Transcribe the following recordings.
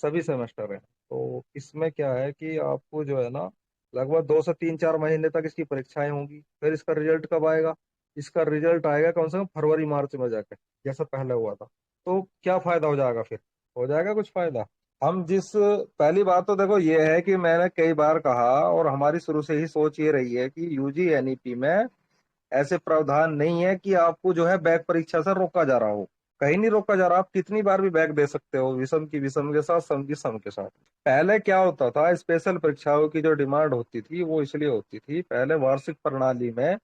सभी सेमेस्टर हैं। तो इसमें क्या है कि आपको जो है ना लगभग 2 से 3 4 महीने तक इसकी परीक्षाएं होंगी। फिर इसका रिजल्ट कब आएगा? इसका रिजल्ट आएगा कम से कम फरवरी मार्च में जाके, जैसा पहले हुआ था। तो क्या फायदा हो जाएगा फिर? हो जाएगा कुछ फायदा? हम जिस पहली बात तो देखो ये है कि मैंने कई बार कहा, और हमारी शुरू से ही सोच ये रही है कि यूजी एनईपी में ऐसे प्रावधान नहीं है कि आपको जो है बैक परीक्षा से रोका जा रहा हो। कहीं नहीं रोका जा रहा, आप कितनी बार भी बैक दे सकते हो, विषम की विषम के साथ, सम की सम के साथ। पहले क्या होता था, स्पेशल परीक्षाओं की जो डिमांड होती थी वो इसलिए होती थी, पहले वार्षिक प्रणाली में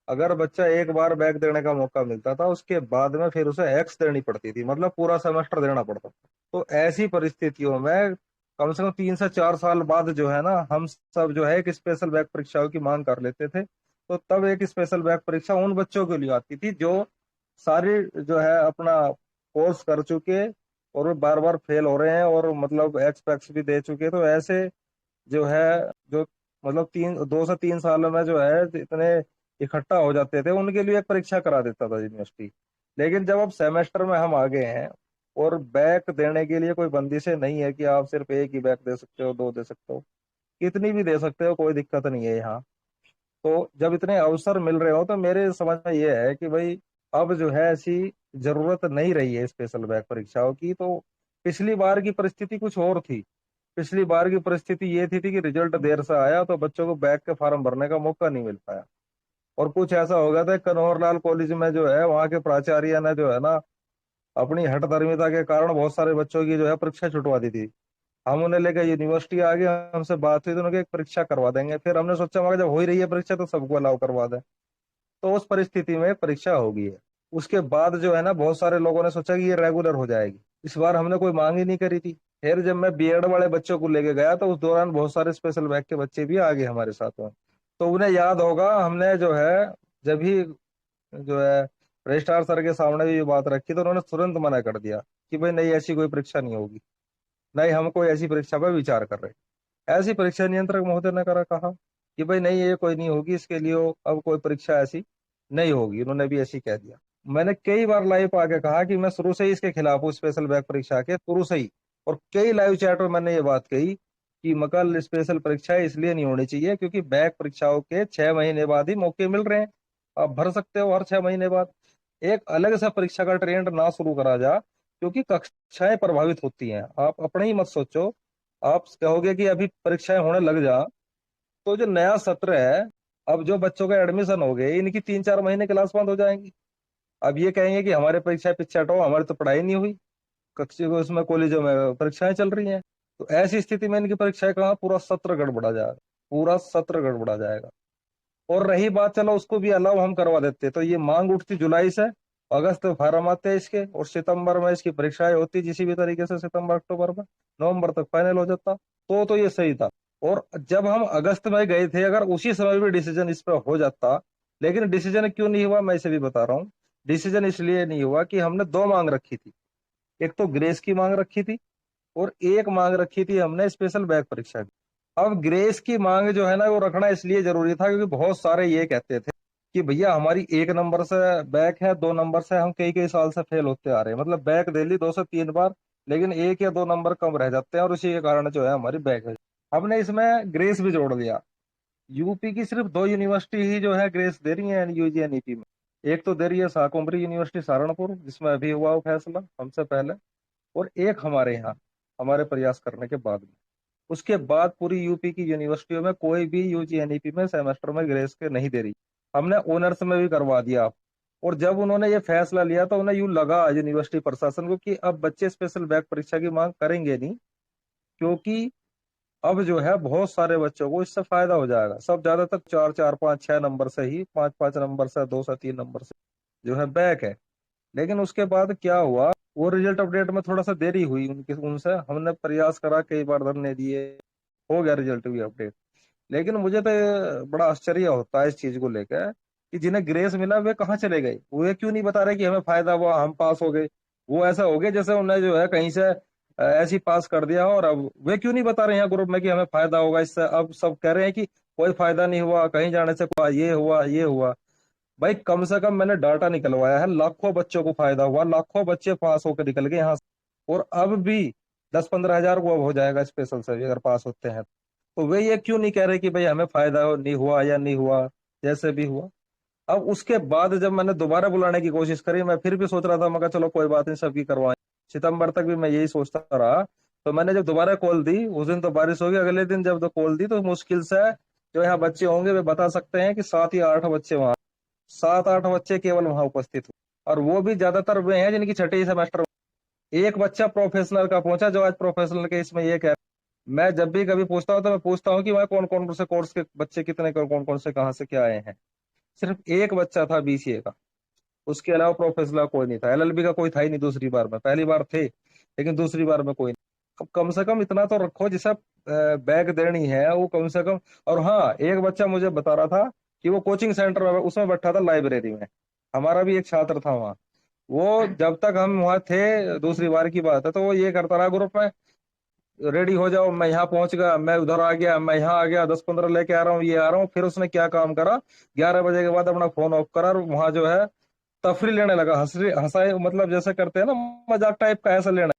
अगर बच्चा एक बार बैक देने का मौका मिलता था, उसके बाद में फिर उसे एक्स देनी पड़ती थी, मतलब पूरा सेमेस्टर देना पड़ता था। तो ऐसी परिस्थितियों में कम से कम 3 से 4 साल बाद जो है ना, हम सब जो है एक स्पेशल बैक परीक्षाओं की मांग कर लेते थे। तो तब एक स्पेशल बैक परीक्षा उन बच्चों के लिए आती थी जो सारी जो है अपना कोर्स कर चुके और वो बार बार फेल हो रहे हैं, और मतलब एक्स पैक्स भी दे चुके। तो ऐसे जो है, जो मतलब 2 से 3 सालों में जो है इतने इकट्ठा हो जाते थे, उनके लिए एक परीक्षा करा देता था यूनिवर्सिटी। लेकिन जब अब सेमेस्टर में हम आ गए हैं और बैक देने के लिए कोई बंदिशें नहीं है कि आप सिर्फ एक ही बैक दे सकते हो, दो दे सकते हो, कितनी भी दे सकते हो, कोई दिक्कत नहीं है यहाँ। तो जब इतने अवसर मिल रहे हो तो मेरे समझ में ये है कि भाई अब जो है ऐसी जरूरत नहीं रही है स्पेशल बैक परीक्षाओं की। तो पिछली बार की परिस्थिति कुछ और थी। पिछली बार की परिस्थिति ये थी कि रिजल्ट देर से आया तो बच्चों को बैक के फॉर्म भरने का मौका नहीं मिल पाया। और कुछ ऐसा हो गया था, कन्हौर कॉलेज में जो है वहाँ के प्राचार्य ने जो है ना अपनी हठधर्मिता के कारण बहुत सारे बच्चों की जो है परीक्षा छुटवा दी थी। हम उन्हें लेकर यूनिवर्सिटी आ गए, हमसे बात हुई तो उन्होंने एक परीक्षा करवा देंगे। फिर हमने सोचा मगर जब हो ही रही है परीक्षा तो सबको अलाउ करवा दें। तो उस परिस्थिति में परीक्षा होगी है। उसके बाद जो है ना बहुत सारे लोगों ने सोचा कि ये रेगुलर हो जाएगी। इस बार हमने कोई मांग ही नहीं करी थी। फिर जब मैं बीएड वाले बच्चों को लेके गया तो उस दौरान बहुत सारे स्पेशल बैच के बच्चे भी आ गए हमारे साथ में। तो उन्हें याद होगा हमने जो है जब भी जो है रजिस्ट्रार सर के सामने भी ये बात रखी तो उन्होंने तुरंत मना कर दिया कि भाई नहीं, ऐसी कोई परीक्षा नहीं होगी, नहीं हम कोई ऐसी परीक्षा पर विचार कर रहे। ऐसी परीक्षा नियंत्रक महोदय ने कहा कि भाई नहीं, ये कोई नहीं होगी, इसके लिए अब कोई परीक्षा ऐसी नहीं होगी। उन्होंने भी ऐसी कह दिया। मैंने कई बार लाइव आके कहा कि मैं शुरू से ही इसके खिलाफ हूँ, स्पेशल बैक परीक्षा के शुरू से ही। और कई लाइव चैट में मैंने ये बात कही कि मकल स्पेशल परीक्षा इसलिए नहीं होनी चाहिए क्योंकि बैक परीक्षाओं के 6 महीने बाद ही मौके मिल रहे हैं। आप भर सकते हो हर 6 महीने बाद। एक अलग सा परीक्षा का ट्रेंड ना शुरू करा जा, क्योंकि कक्षाएं प्रभावित होती हैं। आप अपने ही मत सोचो, आप कहोगे कि अभी परीक्षाएं होने लग जा तो जो नया सत्र है, अब जो बच्चों का एडमिशन हो गए इनकी 3 4 महीने क्लास बंद हो जाएंगी। अब ये कहेंगे कि हमारे परीक्षाएं पीछे हटो, हमारी तो पढ़ाई नहीं हुई, कक्षा उसमें कॉलेजों में परीक्षाएं चल रही हैं। तो ऐसी स्थिति में इनकी परीक्षाएं कहाँ, पूरा सत्र गड़बड़ा जाएगा। पूरा सत्र गड़बड़ा जाएगा। और रही बात, चलो उसको भी अलाउ हम करवा देते तो ये मांग उठती जुलाई से, अगस्त में फार्म आते हैं इसके, और सितंबर में इसकी परीक्षाएं होती किसी भी तरीके से, सितंबर अक्टूबर में, नवंबर तक फाइनल हो जाता। तो ये सही था। और जब हम अगस्त में गए थे, अगर उसी समय भी डिसीजन इस पर हो जाता, लेकिन डिसीजन क्यों नहीं हुआ मैं इसे भी बता रहा हूँ। डिसीजन इसलिए नहीं हुआ कि हमने दो मांग रखी थी। एक तो ग्रेस की मांग रखी थी, और एक मांग रखी थी हमने स्पेशल बैक परीक्षा की। अब ग्रेस की मांग जो है ना वो रखना इसलिए जरूरी था क्योंकि बहुत सारे ये कहते थे कि भैया हमारी 1 नंबर से बैक है, 2 नंबर से हम कई कई साल से फेल होते आ रहे हैं, मतलब बैक दे ली 2 से 3 बार, लेकिन 1 या 2 नंबर कम रह जाते हैं और उसी के कारण जो है हमारी बैक है। हमने इसमें ग्रेस भी जोड़ दिया। यूपी की सिर्फ 2 यूनिवर्सिटी ही जो है ग्रेस दे रही है यूजी एनईपी में। एक तो दे रही है शाकुंभरी यूनिवर्सिटी सहारनपुर, जिसमें अभी हुआ वो फैसला हमसे पहले, और एक हमारे यहाँ, हमारे प्रयास करने के बाद में। उसके बाद पूरी यूपी की यूनिवर्सिटियों में कोई भी यूजी एनईपी में सेमेस्टर में ग्रेस के नहीं दे रही। हमने ऑनर्स में भी करवा दिया। और जब उन्होंने ये फैसला लिया तो उन्हें यूं लगा यूनिवर्सिटी प्रशासन को कि अब बच्चे स्पेशल बैक परीक्षा की मांग करेंगे नहीं, क्योंकि अब जो है बहुत सारे बच्चों को इससे फायदा हो जाएगा। सब ज्यादातर 4 4 5 6 नंबर से ही, 5 5 नंबर से, 2 से 3 नंबर से जो है बैक है। लेकिन उसके बाद क्या हुआ, वो रिजल्ट अपडेट में थोड़ा सा देरी हुई उनके, उनसे हमने प्रयास करा, कई बार धरने दिए, हो गया रिजल्ट भी अपडेट। लेकिन मुझे तो ये बड़ा आश्चर्य होता है इस चीज को लेकर कि जिन्हें ग्रेस मिला वे कहाँ चले गए, वो क्यों नहीं बता रहे कि हमें फायदा हुआ, हम पास हो गए। वो ऐसा हो गया जैसे उन्हें जो है कहीं से ऐसे ही पास कर दिया हो, और अब वे क्यों नहीं बता रहे हैं ग्रुप में कि हमें फायदा होगा इससे। अब सब कह रहे हैं कि कोई फायदा नहीं हुआ, कहीं जाने से ये हुआ ये हुआ। भाई कम से कम मैंने डाटा निकलवाया है, लाखों बच्चों को फायदा हुआ, लाखों बच्चे पास होकर निकल गए यहाँ से। और अब भी 10-15 हजार को अब हो जाएगा स्पेशल से भी अगर पास होते हैं। तो वे ये क्यों नहीं कह रहे कि भाई हमें फायदा नहीं हुआ या नहीं हुआ, जैसे भी हुआ। अब उसके बाद जब मैंने दोबारा बुलाने की कोशिश करी, मैं फिर भी सोच रहा था, मगर चलो कोई बात नहीं, सबकी करवाएं। सितंबर तक भी मैं यही सोचता रहा। तो मैंने जब दोबारा कॉल दी, उस दिन तो बारिश हो गई, अगले दिन जब तो कॉल दी तो मुश्किल से जो यहाँ बच्चे होंगे वे बता सकते हैं कि 7 या 8 बच्चे वहां, 7-8 बच्चे केवल वहां उपस्थित हुए। और वो भी ज्यादातर वे हैं जिनकी छठी सेमेस्टर। एक बच्चा प्रोफेशनल का पहुंचा जो आज प्रोफेशनल के इसमें ये कह, मैं जब भी कभी पूछता हूँ तो मैं पूछता हूँ कि वहाँ कौन कौन से कोर्स के बच्चे कितने, कौन कौन से कहाँ से क्या आए हैं। सिर्फ एक बच्चा था BCA का, उसके अलावा प्रोफेशनल कोई नहीं था। LLB का कोई था ही नहीं दूसरी बार में, पहली बार थे लेकिन दूसरी बार में कोई नहीं। अब कम से कम इतना तो रखो, जिसे बैग देनी है वो कम से कम। और हाँ, एक बच्चा मुझे बता रहा था कि वो कोचिंग सेंटर में उसमें बैठा था लाइब्रेरी में। हमारा भी एक छात्र था वहाँ, वो जब तक हम वहाँ थे, दूसरी बार की बात है, तो वो ये करता रहा ग्रुप में, रेडी हो जाओ, मैं यहाँ पहुंच गया, मैं उधर आ गया, मैं यहाँ आ गया, 10-15 लेके आ रहा हूँ, ये आ रहा हूँ। फिर उसने क्या काम करा, 11 बजे के बाद अपना फोन ऑफ करा और वहां जो है तफरी लेने लगा, हंसाए, मतलब जैसे करते हैं ना मजाक टाइप का, ऐसा लेना।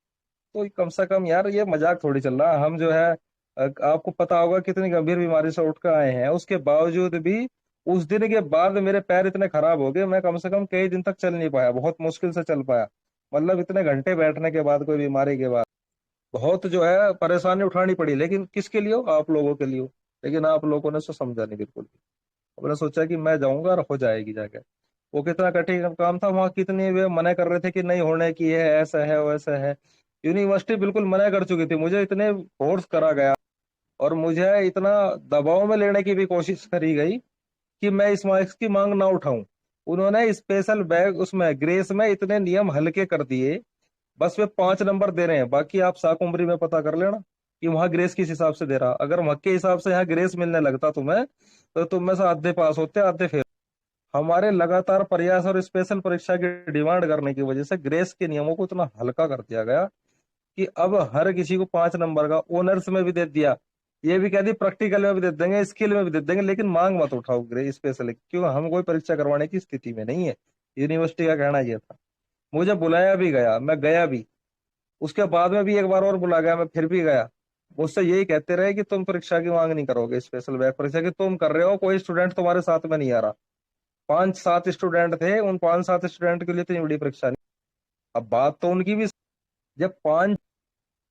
तो कम से कम यार ये मजाक थोड़ी चल रहा है। हम जो है आपको पता होगा कितनी गंभीर बीमारी से उठ कर आए हैं, उसके बावजूद भी उस दिन के बाद मेरे पैर इतने खराब हो गए, मैं कम से कम कई दिन तक चल नहीं पाया, बहुत मुश्किल से चल पाया। मतलब इतने घंटे बैठने के बाद, कोई बीमारी के बाद बहुत जो है परेशानी उठानी पड़ी। लेकिन किसके लिए हो, आप लोगों के लिए हो। लेकिन आप लोगों ने तो समझा नहीं बिल्कुल भी। मैंने सोचा कि मैं जाऊंगा और हो जाएगी जाके। वो कितना कठिन काम था वहां, कितने वे मना कर रहे थे कि नहीं होने की है, ऐसा है वैसा है। यूनिवर्सिटी बिल्कुल मना कर चुकी थी, मुझे इतने फोर्स करा गया और मुझे इतना दबाव में लेने की भी कोशिश करी गई कि मैं इस मार्क्स की मांग ना उठाऊं। उन्होंने स्पेशल बैग उसमें ग्रेस में इतने नियम हल्के कर दिए, बस वे 5 नंबर दे रहे हैं, बाकी आप साख उम्री में पता कर लेना कि वहां ग्रेस किस हिसाब से दे रहा। अगर वहां के हिसाब से यहाँ ग्रेस मिलने लगता तुम्हें, तो तुम में से आधे पास होते, आधे फेल। हमारे लगातार प्रयास और स्पेशल परीक्षा की डिमांड करने की वजह से ग्रेस के नियमों को इतना हल्का कर दिया गया कि अब हर किसी को 5 नंबर का ऑनर्स में भी दे दिया। ये भी कह दी प्रैक्टिकल में भी दे देंगे, स्किल में भी दे देंगे, लेकिन मांग मत उठाओ ग्रे स्पेशल, क्यों हम कोई परीक्षा करवाने की स्थिति में नहीं है। यूनिवर्सिटी का कहना यह था। मुझे बुलाया भी गया, मैं गया भी। उसके बाद में भी एक बार और बुला गया, मैं फिर भी गया। मुझसे यही कहते रहे कि तुम परीक्षा की मांग नहीं करोगे, स्पेशल बैक परीक्षा की तुम कर रहे हो, कोई स्टूडेंट तुम्हारे साथ में नहीं आ रहा। 5-7 स्टूडेंट थे, उन 5-7 स्टूडेंट के लिए इतनी बड़ी परीक्षा नहीं। अब बात तो उनकी भी, जब 5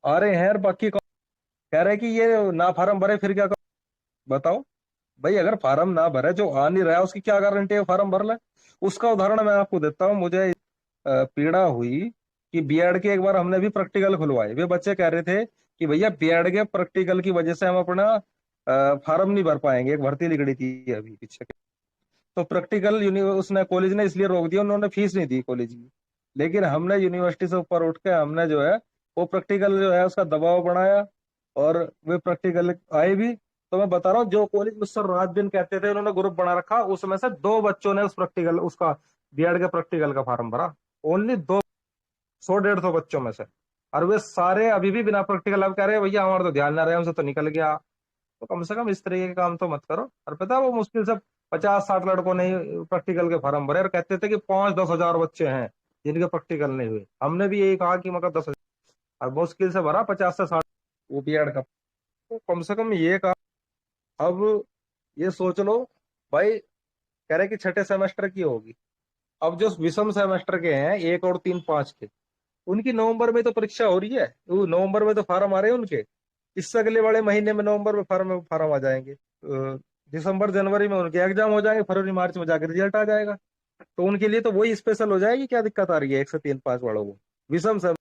आ रहे हैं और बाकी कह रहे हैं कि ये ना फार्म भरे फिर क्या करो। बताओ भाई, अगर फार्म ना भरे, जो आ नहीं रहा है उसकी क्या गारंटी है फार्म भर ले। उसका उदाहरण मैं आपको देता हूँ। मुझे पीड़ा हुई कि बीएड के एक बार हमने भी प्रैक्टिकल खुलवाए, वे बच्चे कह रहे थे कि भैया बीएड के प्रैक्टिकल की वजह से हम अपना फार्म नहीं भर पाएंगे। एक भर्ती निकली थी अभी पीछे, तो प्रैक्टिकल उसने कॉलेज ने इसलिए रोक दिया, उन्होंने फीस नहीं दी कॉलेज की। लेकिन हमने यूनिवर्सिटी से ऊपर उठ के हमने जो है वो प्रैक्टिकल जो है उसका दबाव बढ़ाया और वे प्रैक्टिकल आए भी। तो मैं बता रहा हूँ, जो कॉलेज मुझसे रात दिन कहते थे, उन्होंने ग्रुप बना रखा, उसमें से 2 बच्चों ने उस प्रैक्टिकल उसका बीएड के प्रैक्टिकल का फार्म भरा। ओनली 2, 100-150 बच्चों में से। और वे सारे अभी भी बिना प्रैक्टिकल, अब कह रहे हैं भैया हमारा तो ध्यान ना रहे, हमसे तो निकल गया। तो कम से कम इस तरीके के काम तो मत करो। और पता है वो मुश्किल से 50-60 लड़कों ने प्रैक्टिकल के फॉर्म भरे और कहते थे कि 5-10 हजार बच्चे हैं जिनके प्रैक्टिकल नहीं हुए। हमने भी यही कहा कि मतलब 10 हजार, और मुश्किल से भरा 50 से 60 वो बीएड का। तो कम से कम ये कहा। अब ये सोच लो भाई, कह रहे कि छठे सेमेस्टर की होगी। अब जो विषम सेमेस्टर के हैं 1 और 3, 5 के, उनकी नवंबर में तो परीक्षा हो रही है, वो नवंबर में तो फार्म आ रहे हैं उनके। इससे अगले वाले महीने में नवंबर में फार्म फार्म आ जाएंगे। दिसंबर जनवरी में उनके एग्जाम हो जाएंगे, फरवरी मार्च में जाकर रिजल्ट आ जाएगा। तो उनके लिए तो वही स्पेशल हो जाएगी। क्या दिक्कत आ रही है 1 से 3, 5 वालों को। विषम सेम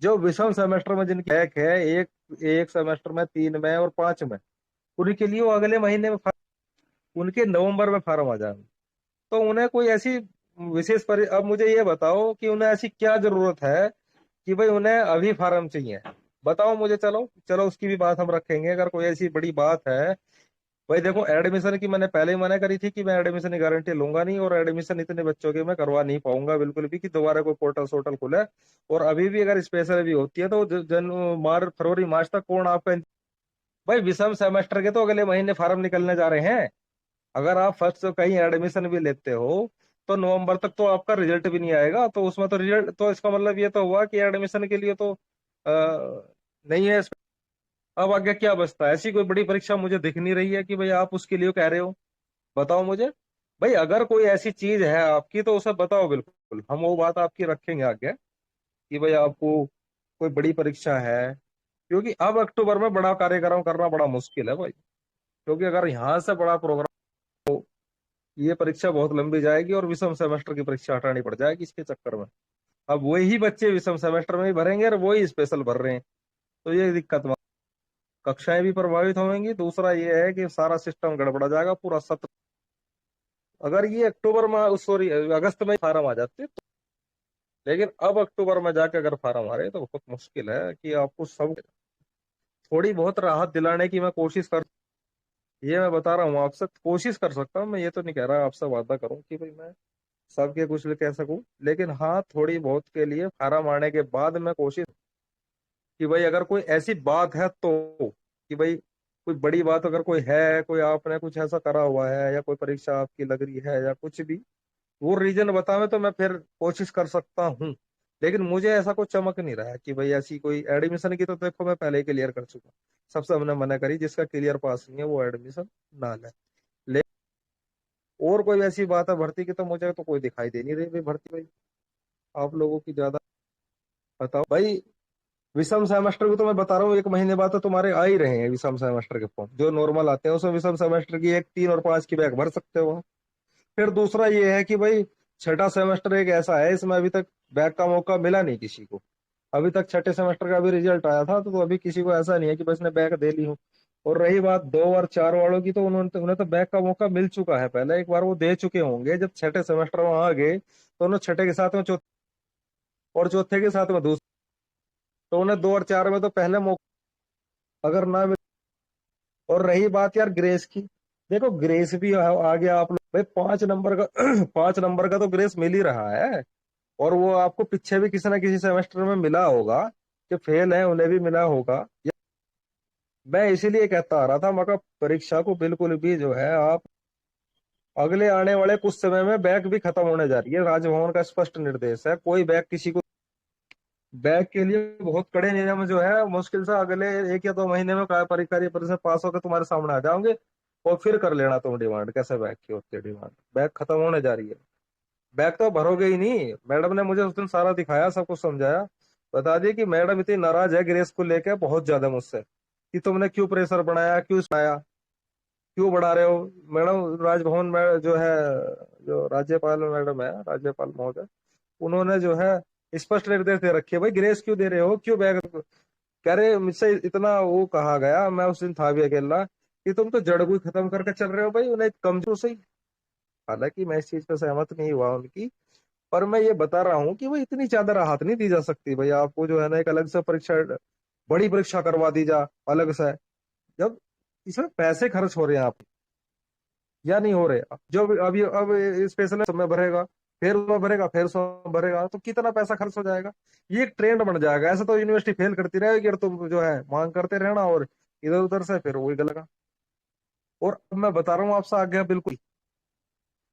जो विषम सेमेस्टर में जिनकी बैक है, एक एक सेमेस्टर में 3 में और 5 में, उनके लिए वो अगले महीने में उनके नवंबर में फार्म आ जाएंगे। तो उन्हें कोई ऐसी विशेष अब मुझे ये बताओ कि उन्हें ऐसी क्या जरूरत है कि भाई उन्हें अभी फार्म चाहिए। बताओ मुझे। चलो चलो, उसकी भी बात हम रखेंगे अगर कोई ऐसी बड़ी बात है। भाई देखो, एडमिशन की मैंने पहले ही मना करी थी कि मैं एडमिशन की गारंटी लूंगा नहीं, और एडमिशन इतने बच्चों के मैं करवा नहीं पाऊंगा बिल्कुल भी कि दोबारा कोई पोर्टल सोर्टल खुले। और अभी भी अगर स्पेशल भी होती है तो फरवरी मार्च तक कौन आपका भाई विषम सेमेस्टर के तो अगले महीने फार्म निकलने जा रहे हैं। अगर आप फर्स्ट से कहीं एडमिशन भी लेते हो तो नवंबर तक तो आपका रिजल्ट भी नहीं आएगा। तो उसमें तो रिजल्ट, तो इसका मतलब ये तो हुआ कि एडमिशन के लिए तो नहीं है इसमें। अब आगे क्या बचता है? ऐसी कोई बड़ी परीक्षा मुझे दिख नहीं रही है कि भाई आप उसके लिए कह रहे हो। बताओ मुझे। भाई अगर कोई ऐसी चीज है आपकी तो उसे बताओ, बिल्कुल हम वो बात आपकी रखेंगे आगे, कि भाई आपको कोई बड़ी परीक्षा है। क्योंकि अब अक्टूबर में बड़ा कार्यक्रम करना बड़ा मुश्किल है भाई। क्योंकि अगर यहाँ से बड़ा प्रोग्राम, ये परीक्षा बहुत लंबी जाएगी और विषम सेमेस्टर की परीक्षा हटानी पड़ जाएगी इसके चक्कर में। अब वही बच्चे विषम सेमेस्टर में ही भरेंगे और वही स्पेशल भर रहे हैं। तो ये दिक्कत, कक्षाएं भी प्रभावित होंगी। दूसरा ये है कि सारा सिस्टम गड़बड़ा जाएगा, पूरा सत्र। अगर ये अक्टूबर में, सॉरी अगस्त में फार्म आ जाते तो, लेकिन अब अक्टूबर में जाके अगर फार्म आ रहे तो बहुत मुश्किल है कि आपको सब। थोड़ी बहुत राहत दिलाने की मैं कोशिश कर, ये मैं बता रहा हूँ आपसे, कोशिश कर सकता हूँ मैं, ये तो नहीं कह रहा आपसे वादा करूँ कि भाई मैं सबके कुछ भी कह सकूं। लेकिन हाँ, थोड़ी बहुत के लिए फार्म आने के बाद मैं कोशिश, कि भाई अगर कोई ऐसी बात है तो, कि भाई कोई बड़ी बात अगर कोई है, कोई आपने कुछ ऐसा करा हुआ है या कोई परीक्षा आपकी लग रही है या कुछ भी, वो रीजन बतावे तो मैं फिर कोशिश कर सकता हूँ। लेकिन मुझे ऐसा कुछ चमक नहीं रहा है कि भाई ऐसी कोई एडमिशन की, तो देखो मैं पहले ही क्लियर कर चुका। सबसे हमने मना करी, जिसका क्लियर पास नहीं है वो एडमिशन ना ले। ले और कोई ऐसी बात है भर्ती की, तो मुझे तो कोई दिखाई दे नहीं रही भाई भर्ती भाई। आप लोगों की ज्यादा। बताओ भाई। विषम सेमेस्टर को तो मैं बता रहा हूँ, 1 महीने बाद तो तुम्हारे आ ही रहे हैं विषम सेमेस्टर के फॉर्म, जो नॉर्मल आते हैं उसमें विषम सेमेस्टर की 1, 3 और 5 की बैग भर सकते हो। फिर दूसरा ये है कि भाई छठा सेमेस्टर एक ऐसा है, इसमें अभी तक बैग का मौका मिला नहीं किसी को। अभी तक छठे सेमेस्टर का भी रिजल्ट आया था, तो अभी किसी को ऐसा नहीं है कि बस ने बैग दे ली हो। और रही बात 2 और 4 वालों की, तो उन्हें तो बैग का मौका मिल चुका है पहले एक बार, वो दे चुके होंगे जब छठे सेमेस्टर में आ गए, तो उन्हें छठे के साथ में चौथे और चौथे के साथ में दूसरे, तो उन्हें 2 और 4 में तो पहले मौका अगर ना मिले। और रही बात यार ग्रेस की, देखो ग्रेस भी आ गया आप लोग भाई, 5 नंबर का 5 नंबर का तो ग्रेस मिल ही रहा है। और वो आपको पीछे भी किसी ना किसी सेमेस्टर में मिला होगा, जो फेल है उन्हें भी मिला होगा। मैं इसीलिए कहता आ रहा था, मगर परीक्षा को बिल्कुल भी जो है आप, अगले आने वाले कुछ समय में बैक भी खत्म होने जा रही है। राजभवन का स्पष्ट निर्देश है, कोई बैक किसी को, बैक के लिए बहुत कड़े नियम जो है, मुश्किल से अगले 1 या 2 महीने में काय परिकारी परिषद पास होकर तुम्हारे सामने आ जाओगे। और फिर कर लेना तुम डिमांड, कैसे बैक की होती है डिमांड। बैक खत्म होने जा रही है। बैक तो भरोगे ही नहीं। मैडम ने मुझे उस दिन सारा दिखाया, सब कुछ समझाया। बता दिया कि मैडम इतनी नाराज है ग्रेस को लेकर बहुत ज्यादा मुझसे, कि तुमने क्यों प्रेशर बनाया, क्यों बनाया, क्यों बढ़ा रहे हो। मैडम राजभवन में जो है, जो राज्यपाल मैडम है, राज्यपाल महोदय, उन्होंने जो है स्पष्ट निर्देश दे रखे, भाई ग्रेस क्यों दे रहे हो, क्यों बैग। कह रहे मुझसे इतना वो कहा गया, मैं उस दिन था भी अकेला, कि तुम तो जड़ को खत्म करके चल रहे हो भाई, उन्हें कमजोर से ही। हालांकि मैं इस चीज पे सहमत नहीं हुआ उनकी, पर मैं ये बता रहा हूँ कि भाई इतनी ज्यादा राहत नहीं दी जा सकती भाई आपको, जो है ना एक अलग से परीक्षा, बड़ी परीक्षा करवा दी जा अलग से, जब इसमें पैसे खर्च हो रहे हैं आप, या नहीं हो रहे। जो अभी अब स्पेशल समय भरेगा, फिर उसमें भरेगा, फिर उसमें भरेगा, तो कितना पैसा खर्च हो जाएगा। ये एक ट्रेंड बन जाएगा। ऐसा तो यूनिवर्सिटी फेल करती रहेगी और तुम जो है मांग करते रहना, और इधर उधर से फिर वही गलेगा। और अब मैं बता रहा हूँ आपसे आगे बिल्कुल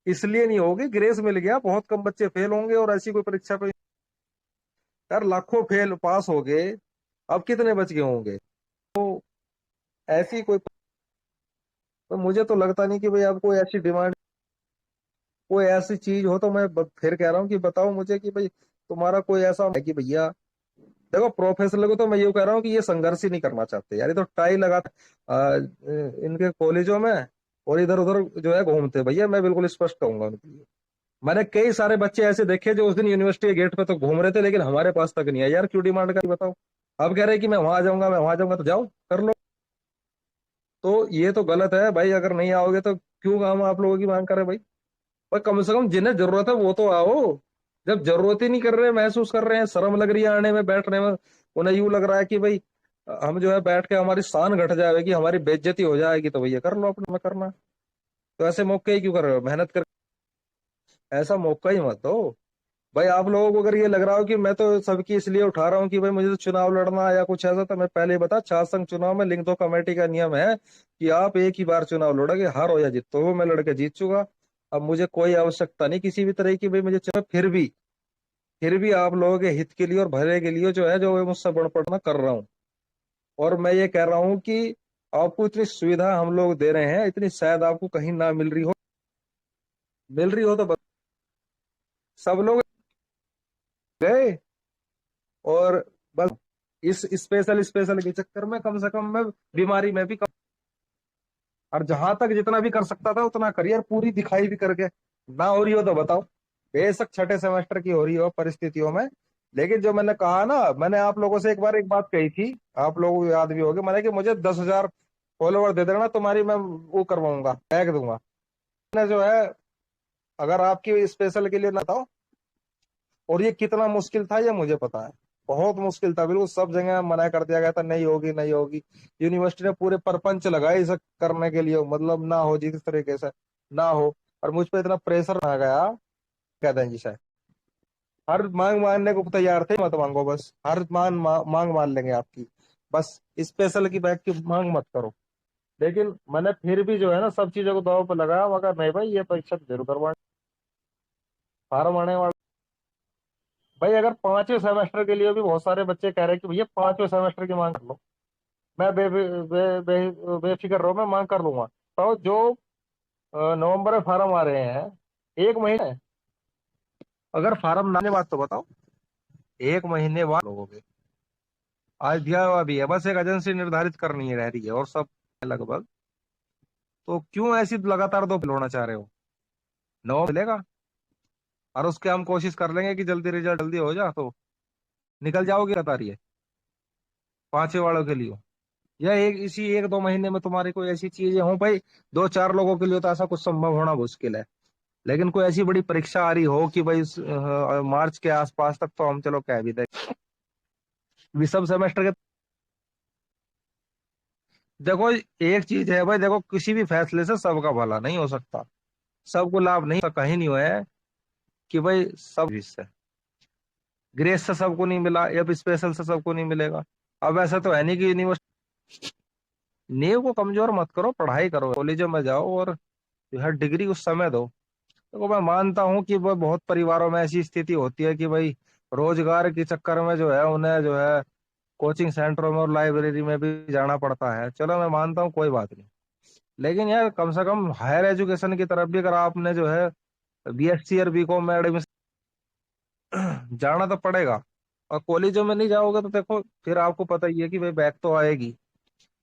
इसलिए नहीं होगी, ग्रेस मिल गया, बहुत कम बच्चे फेल होंगे और ऐसी कोई परीक्षा पे यार लाखों फेल पास हो गए, अब कितने बच गए होंगे। तो ऐसी कोई, तो मुझे तो लगता नहीं कि भाई आप कोई ऐसी डिमांड, कोई ऐसी चीज हो, तो मैं फिर कह रहा हूँ कि बताओ मुझे कि भाई तुम्हारा कोई ऐसा है कि भैया, देखो प्रोफेसर को तो मैं ये कह रहा हूँ कि ये संघर्ष ही नहीं करना चाहते यार, ये तो टाई लगा इनके कॉलेजों में और इधर उधर जो है घूमते भैया। मैं बिल्कुल स्पष्ट कहूंगा उनके लिए। मैंने कई सारे बच्चे ऐसे देखे जो उस दिन यूनिवर्सिटी के गेट पे तो घूम रहे थे, लेकिन हमारे पास तक नहीं आए। यार क्यों डिमांड करी बताओ। अब कह रहे कि मैं वहां जाऊंगा, मैं वहां जाऊंगा, तो जाओ कर लो। तो ये तो गलत है भाई, अगर नहीं आओगे तो क्यों हम आप लोगों की मांग करें भाई। पर कम से कम जिन्हें जरूरत है वो तो आओ। जब जरूरत ही नहीं कर रहे, महसूस कर रहे हैं, शर्म लग रही है आने में बैठने में, उन्हें यूं लग रहा है कि भाई हम जो है बैठ के हमारी शान घट जाएगी, हमारी बेइज्जती हो जाएगी, तो भैया कर लो अपने में करना। तो ऐसे मौके ही क्यों कर रहे हो मेहनत कर, ऐसा मौका ही मत दो भाई। आप लोगों को अगर ये लग रहा हो कि मैं तो सबकी इसलिए उठा रहा हूँ कि भाई मुझे तो चुनाव लड़ना या कुछ ऐसा, तो मैं पहले ही बता, छात्र संघ चुनाव में लिंग दो कमेटी का नियम है कि आप एक ही बार चुनाव लड़ोगे, हारो या जीतो। वो मैं लड़के जीत चुका। अब मुझे कोई आवश्यकता नहीं किसी भी तरह की, भाई मुझे फिर भी फिर भी आप लोगों के हित के लिए और भले के लिए जो है, जो मैं मुझसे पढ़ना कर रहा हूँ। और मैं ये कह रहा हूँ कि आपको इतनी सुविधा हम लोग दे रहे हैं, इतनी शायद आपको कहीं ना मिल रही हो, मिल रही हो तो सब लोग गए। और बस इस स्पेशल स्पेशल के चक्कर में कम से कम मैं बीमारी में भी और जहां तक जितना भी कर सकता था उतना करियर पूरी दिखाई भी करके ना हो रही हो तो बताओ। बेशक छठे सेमेस्टर की हो रही हो परिस्थितियों में, लेकिन जो मैंने कहा ना, मैंने आप लोगों से एक बार एक बात कही थी, आप लोगों को याद भी होगी, मैंने कि मुझे 10,000 फॉलोवर दे देना, तुम्हारी मैं वो करवाऊंगा, बैग दूंगा। मैंने जो है, अगर आपकी स्पेशल के लिए ना था, और ये कितना मुश्किल था ये मुझे पता है, बहुत मुश्किल था, बिल्कुल सब जगह मना कर दिया गया था, नहीं होगी नहीं होगी। यूनिवर्सिटी ने पूरे परपंच लगाए इसे करने के लिए, मतलब ना हो जिस तरीके से ना हो। और मुझ पे इतना प्रेशर आ गया, कहते हैं जी शायद हर मांग मानने को तैयार थे, मत मांगो बस, हर मांग मान लेंगे आपकी, बस स्पेशल की बैग की मांग मत करो। लेकिन मैंने फिर भी जो है ना सब चीजों को दाव पे लगाया, मगर नहीं भाई, ये परीक्षा तो जरूर करवानी, फार्म आने वाला। भाई अगर पांचवें सेमेस्टर के लिए भी बहुत सारे बच्चे कह रहे हैं कि भैया पांचवें सेमेस्टर की मांग कर लो, मैं बेफिक्र रहो, मैं मांग कर लूंगा। तो जो नवंबर में फार्म आ रहे हैं, एक महीने, अगर फार्म ना आने बात तो बताओ, एक महीने बाद लोगोगे। आज दिया हुआ भी है, बस एक एजेंसी निर्धारित करनी है रह रही है और सब लगभग। तो क्यों ऐसी लगातार दो होना चाह रहे हो? नौ मिलेगा, और उसके हम कोशिश कर लेंगे कि जल्दी रिजल्ट जल्दी हो जा, तो निकल जाओगे लगातार ये पांचवे वालों के लिए। या एक इसी एक दो महीने में तुम्हारी कोई ऐसी चीजें हो भाई, दो चार लोगों के लिए तो ऐसा कुछ संभव होना मुश्किल है। लेकिन कोई ऐसी बड़ी परीक्षा आ रही हो कि भाई मार्च के आसपास तक तो हम चलो कह भी दे, विषम सेमेस्टर के। देखो एक चीज है भाई, देखो किसी भी फैसले से सबका भला नहीं हो सकता, सबको लाभ नहीं, कहीं नहीं हुआ है कि भाई सब इससे ग्रेस से सबको नहीं मिला या फिर स्पेशल से सबको नहीं मिलेगा। अब ऐसा तो है नहीं कि यूनिवर्सिटी, नींव को कमजोर मत करो, पढ़ाई करो, कॉलेजों में जाओ और जो है डिग्री उस समय दो। देखो मैं मानता हूँ कि वो बहुत परिवारों में ऐसी स्थिति होती है कि भाई रोजगार के चक्कर में जो है उन्हें जो है कोचिंग सेंटरों में और लाइब्रेरी में भी जाना पड़ता है, चलो मैं मानता हूँ, कोई बात नहीं। लेकिन यार कम से कम हायर एजुकेशन की तरफ भी अगर आपने जो है बीएससी और बीकॉम में एडमिशन जाना तो पड़ेगा। और कॉलेजों में नहीं जाओगे तो देखो फिर आपको पता ही है कि भाई बैक तो आएगी,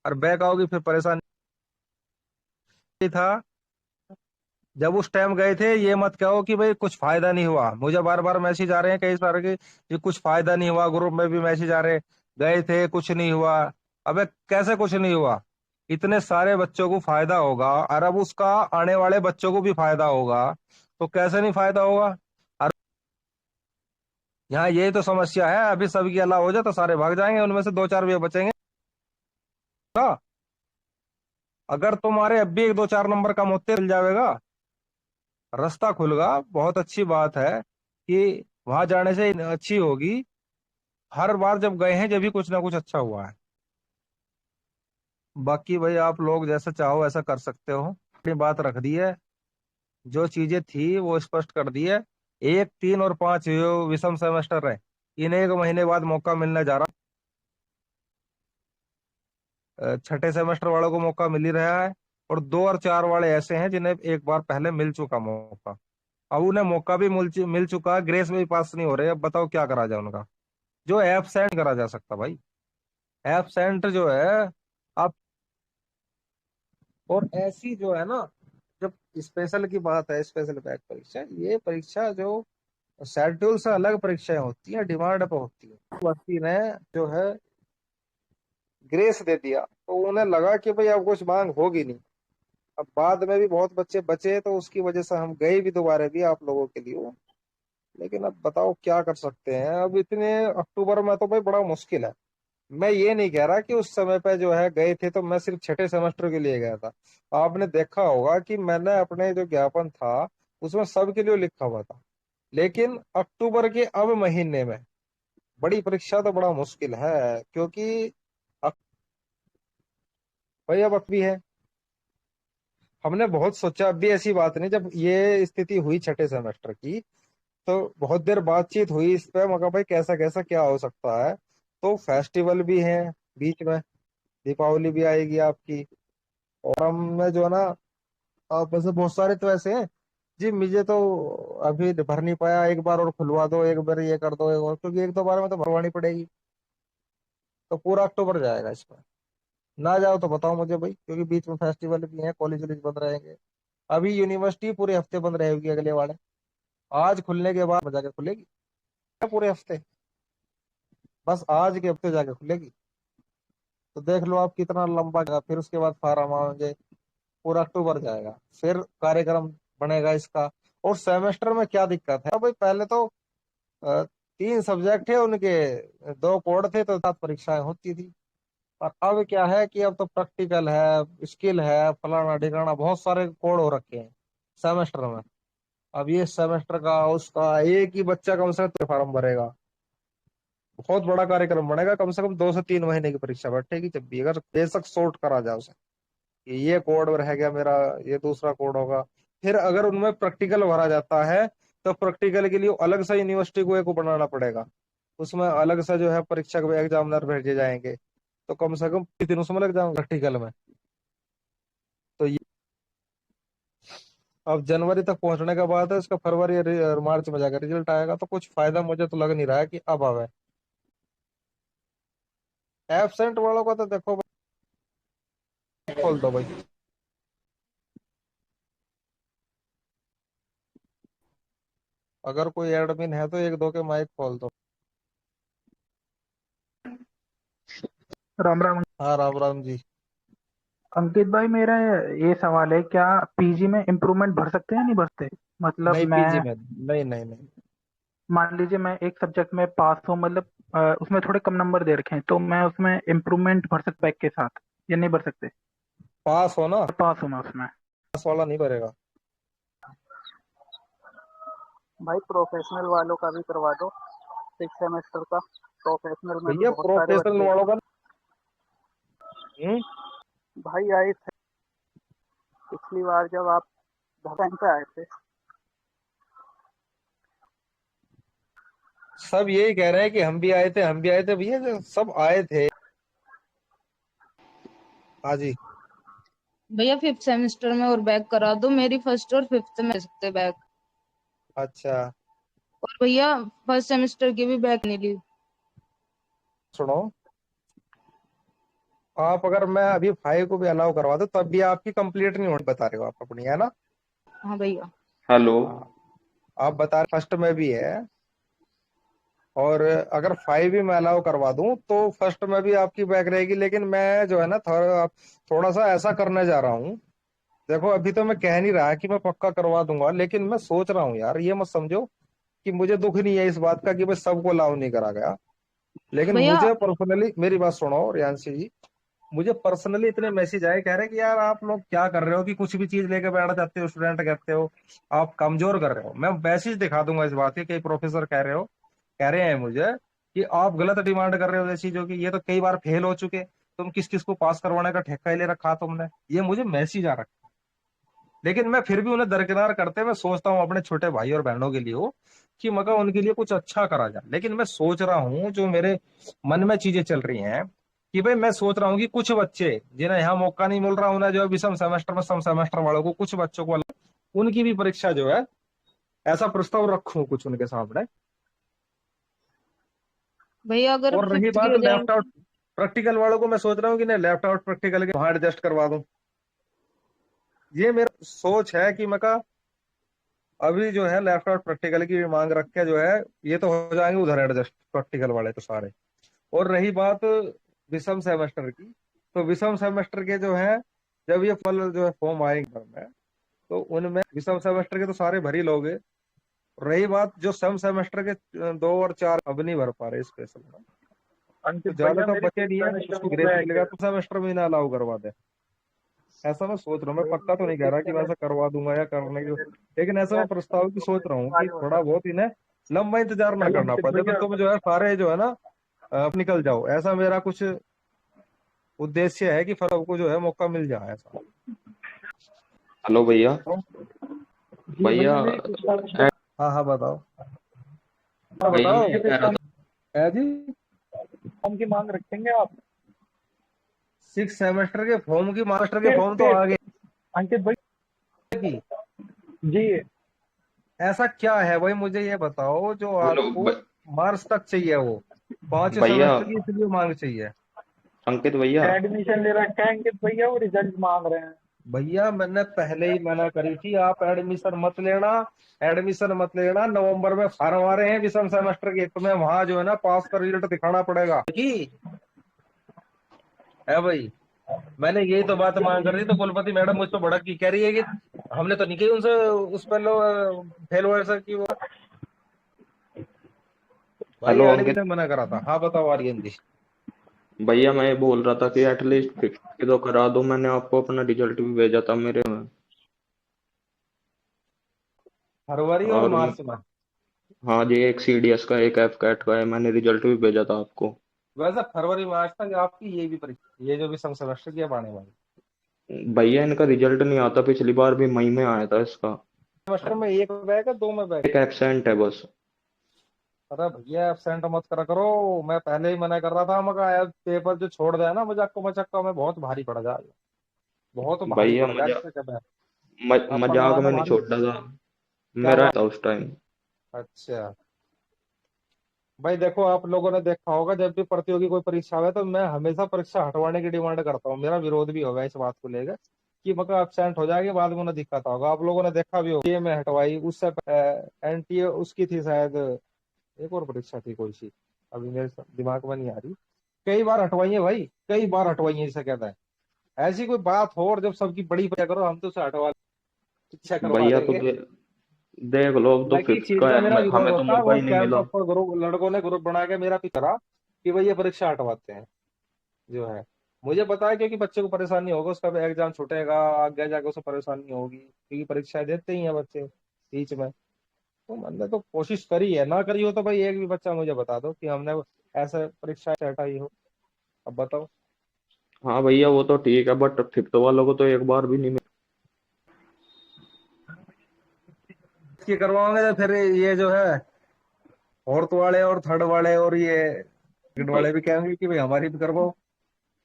और बैक आओगी फिर परेशानी था। जब उस टाइम गए थे ये मत कहो कि भाई कुछ फायदा नहीं हुआ, मुझे बार बार मैसेज आ रहे हैं कई सारे के कि कुछ फायदा नहीं हुआ, ग्रुप में भी मैसेज आ रहे हैं, गए थे कुछ नहीं हुआ। अबे कैसे कुछ नहीं हुआ? इतने सारे बच्चों को फायदा होगा, और अब उसका आने वाले बच्चों को भी फायदा होगा, तो कैसे नहीं फायदा होगा? और यहाँ यही तो समस्या है, अभी सबकी अल्लाह हो जाए तो सारे भाग जाएंगे, उनमें से दो चार भी बचेंगे ना। अगर तुम्हारे अब भी एक दो चार नंबर कम होते मिल जाएगा, रास्ता खुलगा, बहुत अच्छी बात है कि वहां जाने से अच्छी होगी। हर बार जब गए हैं जब भी कुछ ना कुछ अच्छा हुआ है। बाकी भाई आप लोग जैसा चाहो ऐसा कर सकते हो, अपनी बात रख दी है, जो चीजें थी वो स्पष्ट कर दी है। एक तीन और पांच जो विषम सेमेस्टर है, इन्हें एक महीने बाद मौका मिलने जा रहा। छठे सेमेस्टर वालों को मौका मिल ही रहा है, और दो और चार वाले ऐसे हैं जिन्हें एक बार पहले मिल चुका मौका। अब उन्हें मौका भी मिल चुका है, ग्रेस में भी पास नहीं हो रहे, अब बताओ क्या करा जाए उनका? जो एबसेंट करा जा सकता भाई, एबसेंट जो है आप। और ऐसी जो है ना, जब स्पेशल की बात है, स्पेशल बैक परीक्षा, ये परीक्षा जो शेड्यूल से अलग परीक्षाएं होती हैं, डिमांड पे होती है। व्यक्ति ने जो है ग्रेस दे दिया तो उन्हें लगा कि भाई अब कुछ मांग होगी नहीं। अब बाद में भी बहुत बच्चे बचे तो उसकी वजह से हम गए भी दोबारा भी आप लोगों के लिए। लेकिन अब बताओ क्या कर सकते हैं, अब इतने अक्टूबर में तो भाई बड़ा मुश्किल है। मैं ये नहीं कह रहा कि उस समय पे जो है गए थे तो मैं सिर्फ छठे सेमेस्टर के लिए गया था। आपने देखा होगा कि मैंने अपने जो ज्ञापन था उसमें सबके लिए लिखा हुआ था। लेकिन अक्टूबर के अब महीने में बड़ी परीक्षा तो बड़ा मुश्किल है, क्योंकि भाई अब भी है। हमने बहुत सोचा, अब भी ऐसी बात नहीं, जब ये स्थिति हुई छठे सेमेस्टर की तो बहुत देर बातचीत हुई इस पे, मगर भाई कैसा कैसा क्या हो सकता है। तो फेस्टिवल भी है बीच में, दीपावली भी आएगी आपकी। और हम में जो है ना, आप वैसे बहुत सारे तो ऐसे हैं जी, मुझे तो अभी भर नहीं पाया, एक बार और खुलवा दो, एक बार ये कर दो, एक और, क्योंकि एक दो बार में तो भरवानी पड़ेगी। तो पूरा अक्टूबर जाएगा इसमें। ना जाओ तो बताओ मुझे भाई, क्योंकि बीच में फेस्टिवल भी है, कॉलेज वॉलेज बंद रहेंगे। अभी यूनिवर्सिटी पूरे हफ्ते बंद रहेगी अगले वाले। आज खुलने के बाद जाके खुलेगी पूरे हफ्ते, बस आज के हफ्ते जाके खुलेगी। तो देख लो आप कितना लंबा जाएगा, फिर उसके बाद फार्म आएंगे, पूरा अक्टूबर जाएगा, फिर कार्यक्रम बनेगा इसका। और सेमेस्टर में क्या दिक्कत है भाई, पहले तो अ, 3 सब्जेक्ट है उनके, 2 कोड थे तो 7 परीक्षाएं होती थी। और अब क्या है कि अब तो प्रैक्टिकल है, स्किल है, फलाना ढिकाना, बहुत सारे कोड हो रखे हैं सेमेस्टर में। अब ये सेमेस्टर का उसका एक ही बच्चा कम से कम फॉर्म भरेगा, बहुत बड़ा कार्यक्रम बनेगा, कम से कम 2 से 3 महीने की परीक्षा बैठेगी, जब भी अगर बेशक शॉर्ट करा जाए उसे कि ये कोड रह गया मेरा, ये दूसरा कोड होगा। फिर अगर उनमें प्रैक्टिकल भरा जाता है तो प्रैक्टिकल के लिए अलग से यूनिवर्सिटी को एक को बनाना पड़ेगा, उसमें अलग से जो है परीक्षक एग्जामिनर भेजे जाएंगे। तो कम से कम 3 दिन उसमें लग जाएंगे प्रैक्टिकल में। तो ये अब जनवरी तक पहुंचने के बाद है, इसका फरवरी मार्च में जाकर रिजल्ट आएगा, तो कुछ फायदा मुझे तो लग नहीं रहा है कि अब आवे। एबसेंट वालों का तो देखो भाई, खोल दो भाई। अगर कोई एडमिन है तो एक दो के माइक खोल दो। राम राम। हाँ राम राम जी। अंकित भाई, मेरा ये सवाल है, क्या पीजी में इम्प्रूवमेंट भर सकते हैं या नहीं भरते? मतलब नहीं मैं, पीजी में नहीं, नहीं नहीं। मान लीजिए मैं एक सब्जेक्ट में पास हूँ, मतलब उसमें थोड़े कम नंबर दे रखे हैं, तो मैं उसमें इम्प्रूवमेंट भर सकता बैक के साथ या नहीं भर सकते? पास हो ना, पास हूँ मैं उसमें। पास वाला नहीं भरेगा। भाई प्रोफेशनल वालों का भी करवा दो, 6 सेमेस्टर का। प्रोफेशनल में भी भैया बहुत सारे प्रोफेशनल बच्चे। वालों का। हम्म। भाई आए थे पिछली बार जब आप टाइम पे आए थे। सब यही कह रहे हैं कि हम भी आए थे, हम भी आए थे, भैया जो सब आए थे। हाँ जी। भैया 5th सेमेस्टर में और बैक करा दो, मेरी फर्स्ट और 5th में सकते बैक। अच्छा और भैया फर्स्ट सेमेस्टर की भी बैक नहीं ली। सुनो, आप अगर मैं अभी 5 को भी अलाउ करवा दूं तब भी आपकी कंप्लीट नहीं होनी बता रहे हो आप अपनी, है ना। हाँ भैया। हेलो। हाँ, आप बता रहे फर्स्ट में भी है, और अगर 5 भी मैं अलाउ करवा दूं तो फर्स्ट में भी आपकी बैक रहेगी। लेकिन मैं जो है ना थोड़ा सा ऐसा करने जा रहा हूँ। देखो अभी तो मैं कह नहीं रहा कि मैं पक्का करवा दूंगा, लेकिन मैं सोच रहा हूँ यार, ये मत समझो कि मुझे दुख नहीं है इस बात का कि भाई सबको अलाउ नहीं करा गया। लेकिन भैया मुझे पर्सनली, मेरी बात सुनो रियांशी जी, मुझे पर्सनली इतने मैसेज आए, कह रहे कि यार आप लोग क्या कर रहे हो कि कुछ भी चीज लेके बैठ जाते हो, स्टूडेंट कहते हो आप कमजोर कर रहे हो। मैं मैसेज दिखा दूंगा इस बात के, कई प्रोफेसर कह रहे हो, कह रहे हैं मुझे कि आप गलत डिमांड कर रहे हो ऐसी चीजों की, ये तो कई बार फेल हो चुके, तुम किस किस को पास करवाने का ठेका ही ले रखा तुमने, ये मुझे मैसेज आ रखा। लेकिन मैं फिर भी उन्हें दरकिनार करते, मैं सोचता हूँ अपने छोटे भाई और बहनों के लिए हो कि मगर उनके लिए कुछ अच्छा करा जाए। लेकिन मैं सोच रहा हूँ, जो मेरे मन में चीजें चल रही हैं कि भाई मैं सोच रहा हूँ कि कुछ बच्चे जिन्हें यहाँ मौका नहीं मिल रहा, उन्हें जो है विषम सेमेस्टर में सम सेमेस्टर वालों को, कुछ बच्चों को अलग, उनकी भी परीक्षा जो है, ऐसा प्रस्ताव रखूं कुछ उनके सामने। भैया अगर और रही 5th की बात हो लेफ्ट आउट जाएगी। प्रैक्टिकल वालों को, मैं सोच रहा हूँ कि नहीं लेफ्ट आउट प्रैक्टिकल के वहां एडजस्ट करवा दूं। ये मेरा सोच है कि मैं अभी जो है लेफ्ट आउट प्रैक्टिकल की मांग रख के जो है, ये तो हो जाएंगे उधर एडजस्ट प्रैक्टिकल वाले तो सारे। और रही बात विषम सेमेस्टर की, तो विषम सेमेस्टर के जो है, जब ये फल जो है फॉर्म आएंगे घर में, तो उनमें विषम सेमेस्टर के तो सारे भर ही लोगे। रही बात जो सम सेमेस्टर के 2 और 4 अब नहीं भर पा रहे स्पेशल में, तो अंकित ज्यादा भैया, तो मेरी बचे फिफ्थ नहीं है, सेमेस्टर उसको में ग्रेस बैक मिलेगा है। तो सेमेस्टर में ना अलाउ करवा दे। ऐसा मैं सोच रहा हूँ, मैं भैया पक्का तो मेरे नहीं कह रहा फिफ्थ कि मैं ऐसा सेमेस्टर करवा दूंगा या करने की, लेकिन ऐसा मैं बैक प्रस्ताव की सोच रहा हूँ कि आज थोड़ा होता। बहुत इन्हें लंबा इंतजार ना हेलो करना अंकित पड़े, तो भैया। तुम जो है सारे जो है ना निकल जाओ, ऐसा मेरा कुछ उद्देश्य है कि फिर सबको जो है मौका मिल जाए ऐसा। हेलो भैया। जी भैया भैया, मेरी फिफ्थ सेमेस्टर। हाँ हाँ बताओ। भैया बताओ। मैं ये कह रहा था, है जी। फॉर्म की मांग रखेंगे आप? 6 सेमेस्टर के फॉर्म की, मास्टर के टेट फॉर्म तो टेट आ गए अंकित भाई की। जी। ऐसा क्या है भाई, मुझे ये बताओ जो हेलो आपको मार्च तक चाहिए वो, पांचों भैया, सेमेस्टर की इसलिए मांग चाहिए। अंकित भैया, एडमिशन ले रखा है अंकित भैया, वो रिजल्ट मांग रहे हैं। भैया मैंने पहले ही मना करी थी, आप एडमिशन मत लेना, एडमिशन मत लेना। नवंबर में फार्म आ रहे हैं विषम सेमेस्टर के, तुम्हें वहां जो है ना पास का रिजल्ट दिखाना पड़ेगा की है भाई। मैंने यही तो बात मांग कर रही, तो कुलपति मैडम मुझ पर भड़क की कह रही है कि हमने तो नहीं की उनसे, उस पर लो फेल हुए सर की वो। भाई हेलो अंकित एडमिशन मना करा था। हाँ बताओ आर्यन जी। भैया, मैं ये बोल रहा था कि एटलीस्ट फिफ्थ की तो करा दो। मैंने आपको अपना रिजल्ट भी भेजा था मेरे में। फरवरी और और मार्च में। हाँ जी, एक सीडीएस का, एक एफ कैट का है, मैंने रिजल्ट भी भेजा था आपको। वैसे फरवरी मार्च तक आपकी ये भी परीक्षा, ये जो भी सम सेमेस्टर की अब आने वाली भैया इनका रिजल्ट नहीं आता, पिछली बार भी मई में आया था इसका। सेमेस्टर में, एक बैग है, दो में बैग। एक एब्सेंट है बस। अरे भैया एबसेंट मत करा करो, मैं पहले ही मना कर रहा था। मगर यार पेपर जो छोड़ दिया ना मजाक को मचक्का में, बहुत भारी पड़ जाएगा, बहुत भारी भैया पड़ जाएगा इससे क्या है। अपन मजाक लगाना में नहीं भारी। छोड़ा था, क्या मेरा बात। था उस टाइम। अच्छा भाई देखो, आप लोगों ने देखा होगा जब भी प्रतियोगी कोई परीक्षा आवे तो मैं हमेशा परीक्षा हटवाने की डिमांड करता हूँ। मेरा विरोध भी होगा इस बात को लेकर कि मगर एबसेंट हो जाएगी, बाद में उन्हें दिक्कत होगा। आप लोगों ने देखा भी होगा, ये मैं हटवाई उससे एनटीए उसकी थी शायद, एक और परीक्षा थी कोई सी, अभी मेरे दिमाग में नहीं आ रही। कई बार हटवाई है भाई, कई बार हटवाई है, इसे कहता है। ऐसी कोई बात हो और जब सबकी बड़ी परीक्षा करो, हम तो उसे हटवा शिक्षा करवा भैया तो देंगे। देख लो, अब तो बाकी फिफ्थ चीज का में है, मेरा विरोध हमें तो होता है, मौका वो ही नहीं मिला। कैंपस पर ग्रुप लड़कों ने ग्रुप बना के मेरा पीछे करा कि भाई ये परीक्षा हटवाते हैं जो है। मुझे पता है क्योंकि बच्चे को परेशानी होगा, उसका भी एग्जाम छूटेगा, आगे जाके उसे परेशानी होगी, क्योंकि परीक्षाएं देते ही हैं बच्चे बीच में। तो मैंने तो कोशिश करी है, ना करी हो तो भाई एक भी बच्चा मुझे बता दो कि हमने ऐसे परीक्षा हटाई हो। अब बताओ। हाँ भैया वो तो ठीक है, बट फिफ्थ वालों को तो एक बार भी नहीं मिला। इसकी करवाओगे तो फिर ये जो है फोर्थ वाले और थर्ड वाले और ये सेकंड वाले भी कहेंगे कि भाई हमारी भी करवाओ।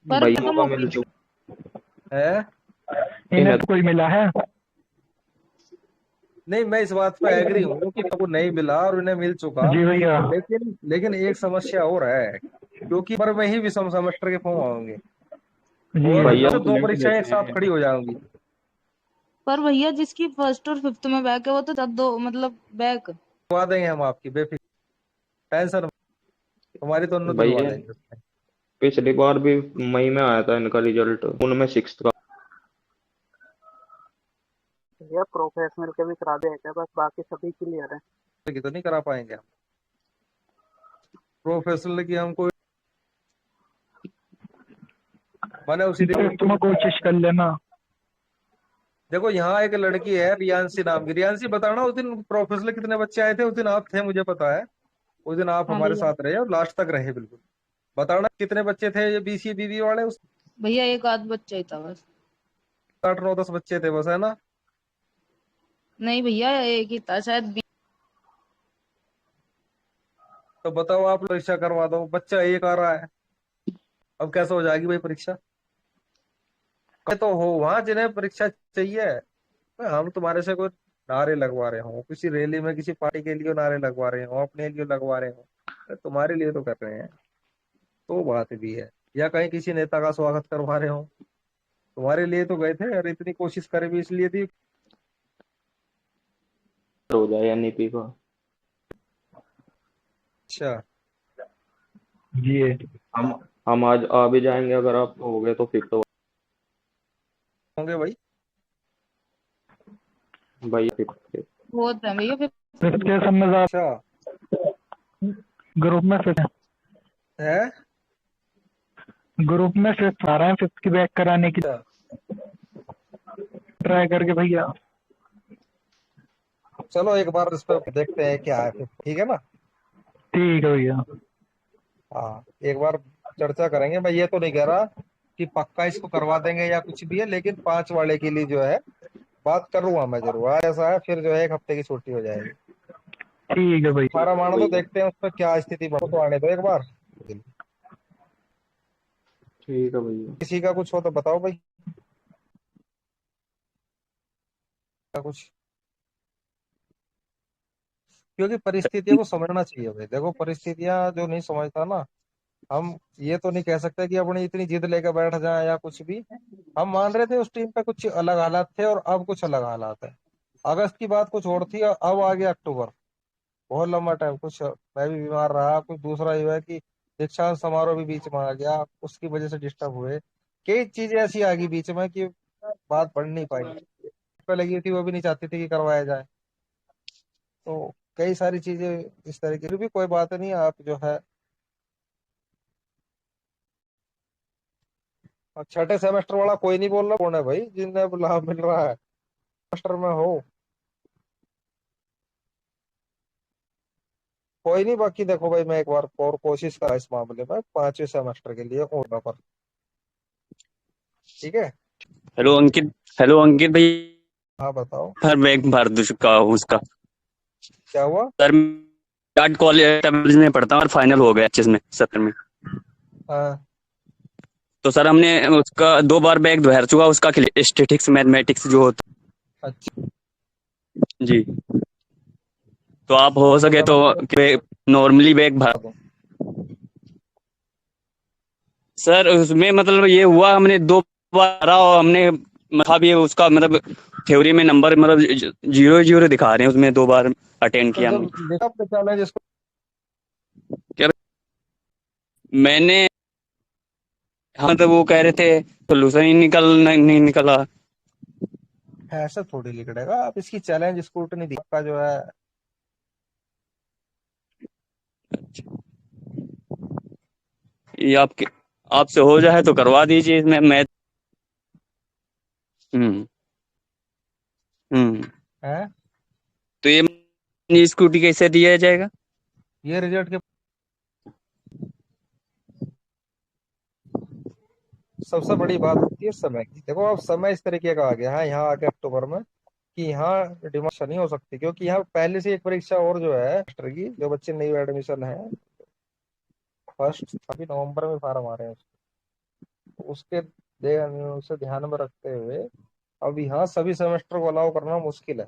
पर भैया मैम मौका मिल चुका है। इन्हें इन्हें। तो कोई मिला है? नहीं मैं इस बात पे एग्री हूँ कि को नहीं मिला और उन्हें मिल चुका। जी भैया। लेकिन लेकिन एक समस्या और है, क्योंकि पर में ही विषम सेमेस्टर के फॉर्म आएंगे जी। और भैया वो फिर तो दो लेट परीक्षाएं एक लेते साथ हैं। खड़ी हो जाएंगी। पर भैया जिसकी फर्स्ट और फिफ्थ में बैक है वो तो तब दो मतलब बैक। दिलवा देंगे हम आपकी, बेफिक्र, टेंशन मत, तुम्हारी तो उन्हें दिलवा भैया देंगे उसमें। पिछली बार भी मई में आया था इनका रिजल्ट, उनमें सिक्स का। भैया प्रोफेशनल के भी करा देगा, बस बाकी सभी क्लियर है। की तो नहीं करा पाएंगे हम, प्रोफेशनल की हम कोई मैंने उसी दिन। फिफ्थ में कोशिश कर लेना। देखो यहाँ एक लड़की है रियांशी नाम की, रियांशी बताना उस दिन प्रोफेशनल कितने बच्चे आए थे? उस दिन आप थे मुझे पता है, उस दिन आप हाँ हमारे भैया। साथ रहे और लास्ट तक रहे बिल्कुल। बताना कितने बच्चे थे ये बीसी बीबी वाले उस। भैया एक आध बच्चा ही था बस। 8 9 10 बच्चे थे बस, है ना? नहीं भैया एक ही था शायद तो बताओ, आप परीक्षा करवा दो, बच्चा एक आ रहा है, अब कैसे हो जाएगी भाई परीक्षा? तो हो वहां जिन्हें परीक्षा चाहिए। हम तुम्हारे से कोई नारे लगवा रहे हो किसी रैली में, किसी पार्टी के लिए नारे लगवा रहे हो, अपने लिए लगवा रहे हो? अरे तुम्हारे लिए तो कर रहे हैं, तो बात भी है। या कहीं किसी नेता का स्वागत करवा रहे हो, तुम्हारे लिए तो गए थे और इतनी कोशिश करे भी इसलिए थी। हो जाए एनईपी का। अच्छा। जी। हम हम आज आ भी जाएंगे, अगर आप हो गए तो फिफ्थ होंगे भाई। भाई फिफ्थ के। बहुत है भैया फिर। फिफ्थ के सब में अच्छा ग्रुप में फिफ्थ है। ग्रुप में फिफ्थ आ रहे हैं, फिफ्थ की बैक कराने की अच्छा ट्राई करके भैया। चलो एक बार इस पर देखते हैं क्या है फिर, ठीक है ना? ठीक है भैया। हाँ एक बार चर्चा करेंगे। मैं ये तो नहीं कह रहा कि पक्का इसको करवा देंगे या कुछ भी है, लेकिन 5 वाले के लिए जो है बात करूंगा मैं जरूर। आज ऐसा है फिर जो है 1 हफ्ते की छुट्टी हो जाएगी। ठीक है भाई। फार्म आने तो देखते हैं उसमें क्या स्थिति बनो, तो आने दो एक बार। ठीक है भैया। किसी का कुछ हो तो बताओ भाई, क्या कुछ, क्योंकि परिस्थितियों को समझना चाहिए भाई। देखो परिस्थितियां जो नहीं समझता ना, हम ये तो नहीं कह सकते कि अपनी इतनी जिद लेकर बैठ जाए या कुछ भी। हम मान रहे थे उस टीम पे कुछ अलग हालात थे और अब कुछ अलग हालात है। अगस्त की बात कुछ और थी और अब आ गया अक्टूबर, बहुत लंबा टाइम। कुछ मैं भी बीमार रहा, कुछ दूसरा ये है कि दीक्षांत समारोह भी बीच में आ गया, उसकी वजह से डिस्टर्ब हुए। कई चीजें ऐसी आ गई बीच में कि बात बढ़ नहीं पाई। पे लगी थी वो भी नहीं चाहती थी कि करवाया जाए। तो कई सारी चीजें इस तरीके की भी, कोई बात नहीं। आप जो है और छठे सेमेस्टर वाला कोई नहीं बोल रहा, कौन है भाई जिन्हें लाभ मिल रहा है सेमेस्टर में हो? कोई नहीं, बाकी देखो भाई मैं एक बार और कोशिश करा इस मामले में 5वें सेमेस्टर के लिए और पर। ठीक है। हेलो अंकित। हेलो अंकित भाई। हाँ बताओ हर बैग भर चुका हूँ उसका। क्या हुआ। सर आर्ट कॉलेज में पढ़ता हूँ और फाइनल हो गया एचएस में 70 में। हाँ तो सर हमने उसका 2 बार बैग भर चुका उसका, स्टेटिक्स मैथमेटिक्स जो होता अच्छा। जी। तो आप हो कौन सा सके तो सेमेस्टर नॉर्मली बैग भर। दो। सर उसमें मतलब ये हुआ, हमने 2 बार भरा और हमने मतलब ये उसका मतलब थ्योरी में नंबर मतलब 0 0 दिखा रहे हैं उसमें 2 बार अटेंड तो किया हमने। जब देखा आपने चैलेंज इसको, क्या मैंने, हाँ तो वो कह रहे थे सोल्यूशन ही नहीं निकला। ऐसे थोड़ी लिखड़ेगा आप, इसकी चैलेंज स्क्रूटनी दी आपका जो है। ये आपके आपसे हो जाए तो करवा दीजिए इसमें मैं। हम्म। हम्म। है तो ये स्कूटी कैसे दिया जाएगा? ये रिजल्ट के सबसे बड़ी बात होती है समय की। देखो अब समय इस तरीके का आ गया है यहाँ आके अक्टूबर में कि यहाँ डिमोशन नहीं हो सकती, क्योंकि यहाँ पहले से एक परीक्षा और जो है मास्टर की, जो बच्चे नई एडमिशन है फर्स्ट, अभी नवंबर में फार्म आ रहे हैं उसके, उसे ध्यान में रखते हुए अब यहाँ सभी सेमेस्टर को अलाउ करना मुश्किल है।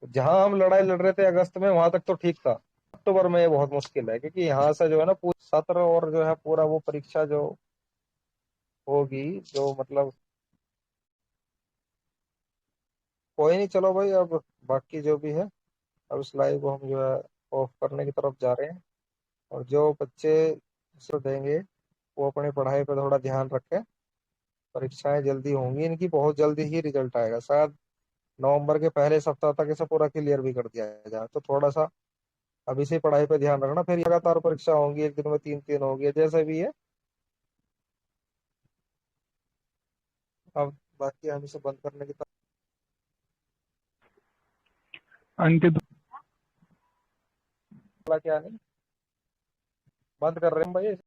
जहां हम लड़ाई लड़ रहे थे अगस्त में, वहां तक तो ठीक था। अक्टूबर में ये बहुत मुश्किल है, क्योंकि यहाँ से जो है ना पूरा सत्र और जो है पूरा वो परीक्षा जो होगी, जो मतलब कोई नहीं। चलो भाई अब बाकी जो भी है, अब इस लाइव को हम जो है ऑफ करने की तरफ जा रहे हैं। और जो बच्चे इसे देंगे वो अपनी पढ़ाई पर थोड़ा ध्यान रखें। परीक्षाएं जल्दी होंगी इनकी, बहुत जल्दी ही रिजल्ट आएगा, शायद नवंबर के पहले सप्ताह तक इसे पूरा क्लियर भी कर दिया जाए। तो थोड़ा सा अभी से पढ़ाई पे ध्यान रखना, फिर लगातार परीक्षा होंगी, एक दिन में 3 3 होगी, जैसे भी है। अब बाकी हम इसे बंद करने की अंकित तरफ क्या नहीं, बंद कर रहे हैं भाई।